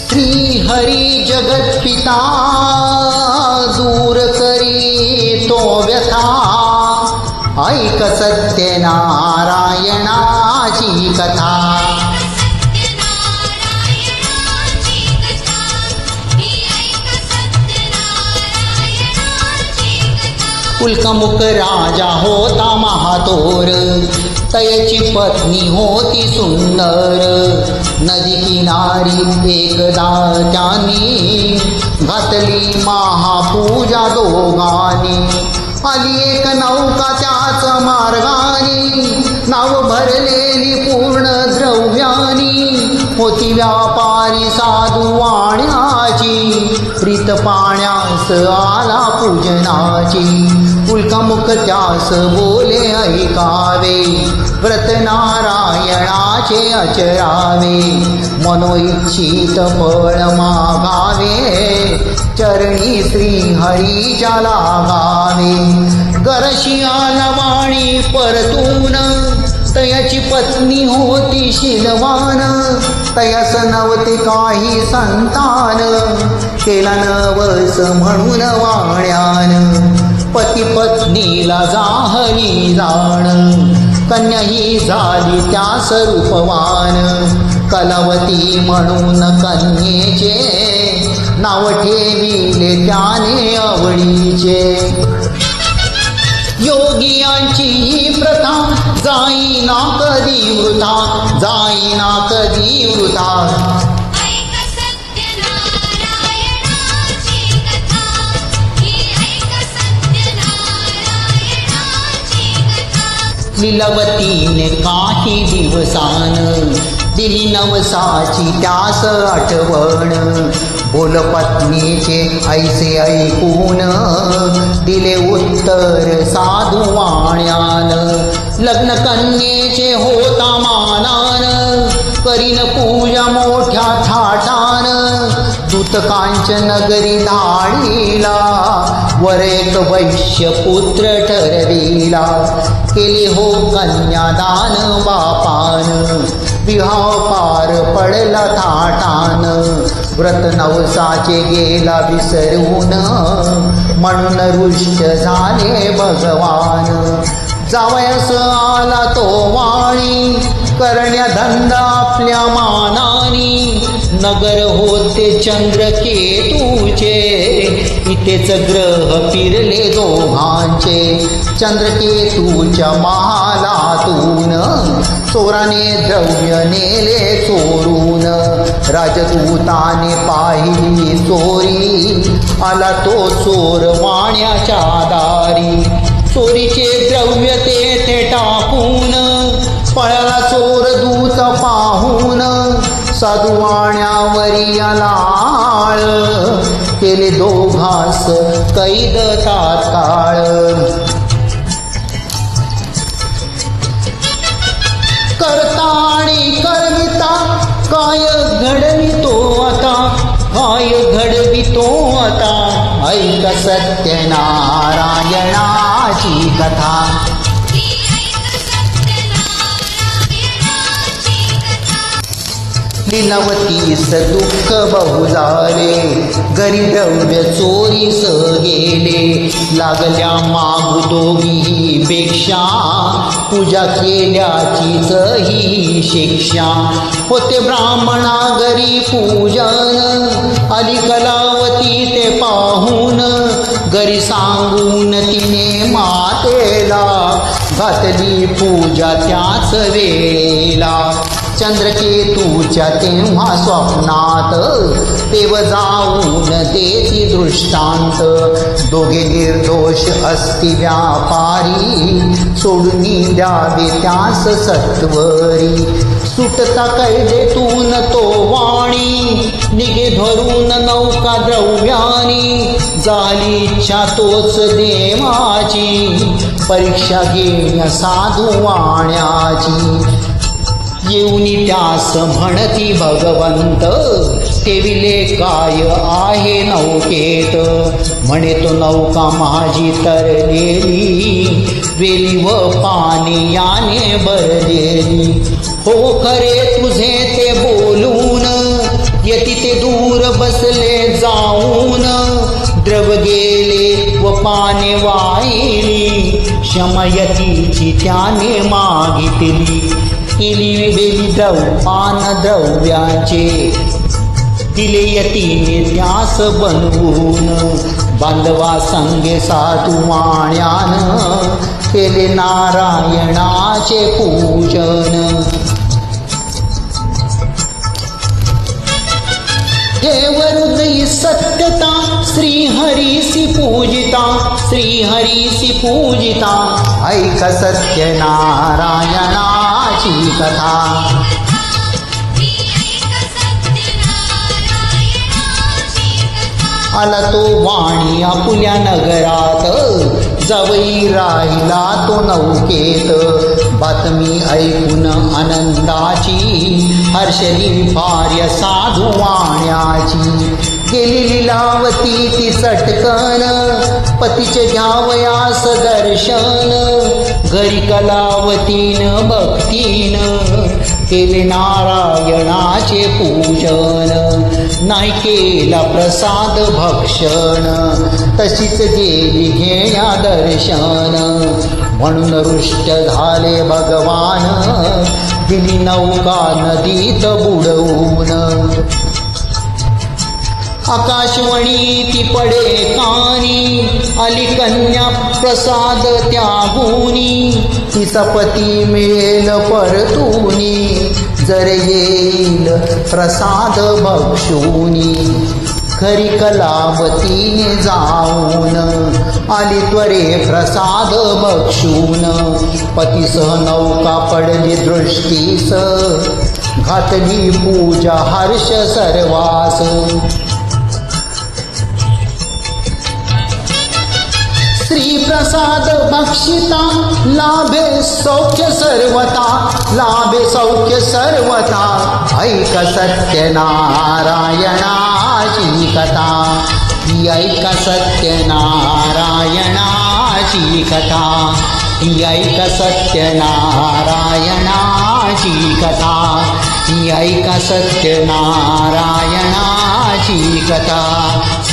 श्री हरी जगत्पिता दूर करी तो व्यथा, ऐक सत्यनारायणाची कथा. पुलकमुख राजा होता महातोर, तयची पत्नी होती सुंदर. नदी किनारी एकदा त्यांनी घातली महापूजा दोघांनी. आली एक नौका त्याच मार्गानी, नाव भरलेली पूर्ण द्रव्यानी. होती व्यापारी साधू वाण्याची, प्रीत पाण्यास आला पूजनाची. पुलकमुख त्यास बोले ऐकावे, व्रत नारायणाचे आचरावे. मनोइच्छित फळ मागावे, चरणी श्री हरीच्या लागावे. गरशी आला वाणी परतून, तयाची पत्नी होती शीलवान. तयास नव्हते काही संतान, केला नवस म्हणून वाण्यान. पती पत्नीला जाहली जाण, कन्या ही झाली त्यास रूपवान. कलावती म्हणून कन्येचे, नाव ठेविले त्याने आवडीचे. योगियांची ही प्रथा, जाईना कधी वृथा, जाईना कधी वृथा. लीलावतीने काही दिवसान, दिली नवसाची त्यास आठवण. बोल पत्नीचे ऐसे ऐकून, दिले उत्तर साधू वाण्यान. लग्न कन्येचे होता मानान, करीन पूजा मोठ्या थाटान. दूत कांचन नगरी धाडीला, वर एक वैश्य पुत्र ठरविला. केले हो कन्यादान बापान, विवाह पार पडला थाटान. व्रत नवसाचे गेला विसरून, म्हणून रुष्ट झाले भगवान. जावयास आला तो वाणी, करण्या धंदा आपल्या मानानी. नगर होते चंद्रकेतूचे, इथेच ग्रह फिरले दोघांचे. चंद्रकेतूच्या महालातून, चोराने द्रव्य नेले चोरून. राजदूताने पाहिली चोरी, आला तो चोर वाण्याच्या दारी. चोरीचे द्रव्य तेथे टाकून, पळाला चोर दूत पाहून. साधू वाण्यावरी आलाळ, केले दोघास कैद तात्काळ. करता आणि करविता, काय घडवितो आता, काय घडवितो आता. ऐक सत्यनारायणाची कथा. लीलावतीस दुःख बहु झाले, घरी द्रव्य चोरीस गेले. लागल्या मागू दोघी पेक्षा, पूजा केल्याचीच ही शिक्षा. होते ब्राह्मणा घरी पूजन, आली कलावती ते पाहून. घरी सांगून तिने मातेला, घातली पूजा त्याच वेळेला. चंद्रकेतूच्या तेव्हा स्वप्नात, देव जाऊन देती दृष्टांत. दोघे निर्दोष असती व्यापारी, सोडून द्यावे त्यास सत्वरी. सुटता कैदेतून तो वाणी, निघे धरून नौका द्रव्यानी. झाली इच्छा तोच देवाची, परीक्षा घेण्या साधू वाण्याची. येऊनी त्यास म्हणती भगवंत, ठेविले काय आहे नौकेत. म्हणे तो नौका माझी तरलेली, वेली व पाणी याने भरलेली. हो खरे तुझे ते बोलून, यती ते दूर प्राणे वाहिली, शमयतीची त्याने मागितली. केली बेली द्रवपान द्रव्याचे, दिले यतीने त्यास बनवून. बांधवा संगे साधू वाण्यान, केले नारायणाचे पूजन. देव हृदयी सत्यता, श्रीहरीसी पूजिता, श्रीहरीसी पूजिता. ऐक सत्यनारायणाची कथा. आला तो वाणी आपुल्या नगरात, जवई राहिला तो नौकेत. बातमी ऐकून आनंदाची, हर्षली भार्य साधू वाण्याची. गेली लीलावती ती चटकन, पतीचे घ्यावयास दर्शन. घरी कलावतीन भक्तीन, केले नारायणाचे पूजन. नाही केला प्रसाद भक्षण, तशीच गेली घेण्या दर्शन. म्हणून रुष्ट झाले भगवान, दिली नौका नदीत बुडवून. आकाशवाणी ती पडे कानी, आली कन्या प्रसाद त्यागुनी. तिचा पती मिळेल परतुनी, जर येईल प्रसाद भक्षुनी. खरी कलावतीने जाऊन, आली त्वरे प्रसाद भक्षून. पतीसह नौका पडली दृष्टीस, घातली पूजा हर्ष सर्वास. श्री प्रसाद भक्षिता, लाभे सौख्य सर्वता, लाभे सौख्य सर्वता. ऐक सत्यनारायणाची कथा. ऐक सत्यनारायणाची कथा. ऐक सत्यनारायणाची कथा. ऐक सत्यनारायणाची कथा.